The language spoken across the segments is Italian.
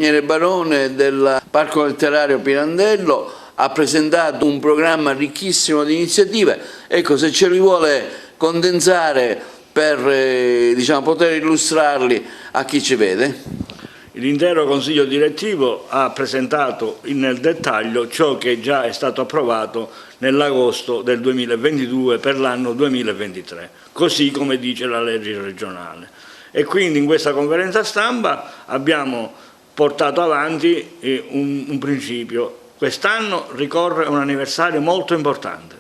Daniele Barone del Parco Letterario Pirandello ha presentato un programma ricchissimo di iniziative. Ecco, se ce li vuole condensare per poter illustrarli a chi ci vede. L'intero Consiglio direttivo ha presentato nel dettaglio ciò che già è stato approvato nell'agosto del 2022 per l'anno 2023, così come dice la legge regionale. E quindi in questa conferenza stampa abbiamo portato avanti un principio. Quest'anno ricorre un anniversario molto importante,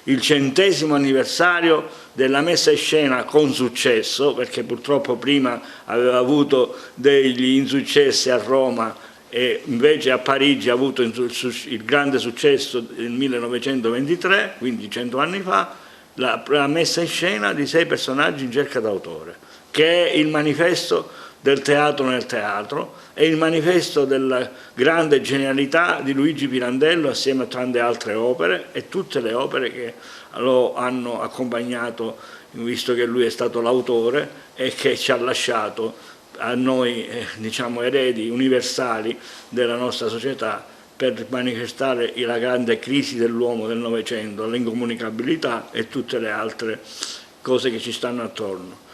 il 100° anniversario della messa in scena con successo, perché purtroppo prima aveva avuto degli insuccessi a Roma e invece a Parigi ha avuto il grande successo nel 1923, quindi 100 anni fa, la messa in scena di 6 personaggi in cerca d'autore, che è il manifesto del teatro nel teatro, è il manifesto della grande genialità di Luigi Pirandello assieme a tante altre opere e tutte le opere che lo hanno accompagnato, visto che lui è stato l'autore e che ci ha lasciato a noi eredi universali della nostra società per manifestare la grande crisi dell'uomo del Novecento, l'incomunicabilità e tutte le altre cose che ci stanno attorno.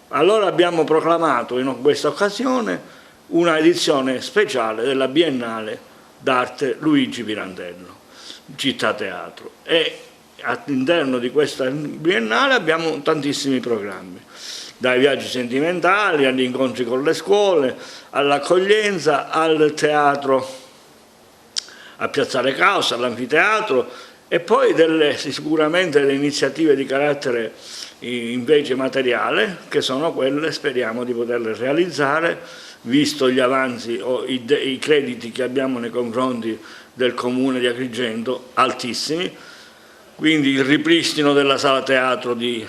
Allora abbiamo proclamato in questa occasione una edizione speciale della Biennale d'Arte Luigi Pirandello, Città Teatro, e all'interno di questa Biennale abbiamo tantissimi programmi, dai viaggi sentimentali agli incontri con le scuole, all'accoglienza, al teatro a Piazzale Caos, all'anfiteatro e poi sicuramente delle iniziative di carattere invece materiale, che sono quelle, speriamo di poterle realizzare, visto gli avanzi o i crediti che abbiamo nei confronti del Comune di Agrigento, altissimi, quindi il ripristino della sala teatro di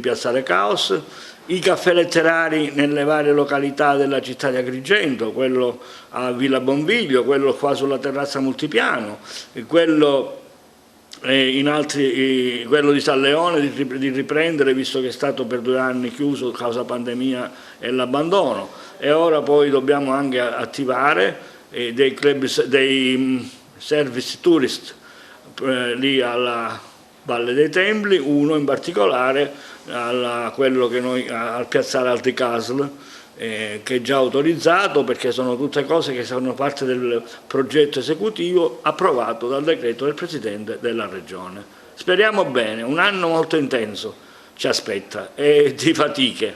Piazzale Caos, i caffè letterari nelle varie località della città di Agrigento, quello a Villa Bonviglio, quello qua sulla terrazza multipiano, quello quello di San Leone di riprendere, visto che è stato per 2 anni chiuso causa pandemia e l'abbandono, e ora poi dobbiamo anche attivare dei service tourist lì alla Valle dei Templi, uno in particolare quello che al piazzale Alti Casl, che è già autorizzato, perché sono tutte cose che fanno parte del progetto esecutivo approvato dal decreto del Presidente della Regione. Speriamo bene, un anno molto intenso ci aspetta e di fatiche.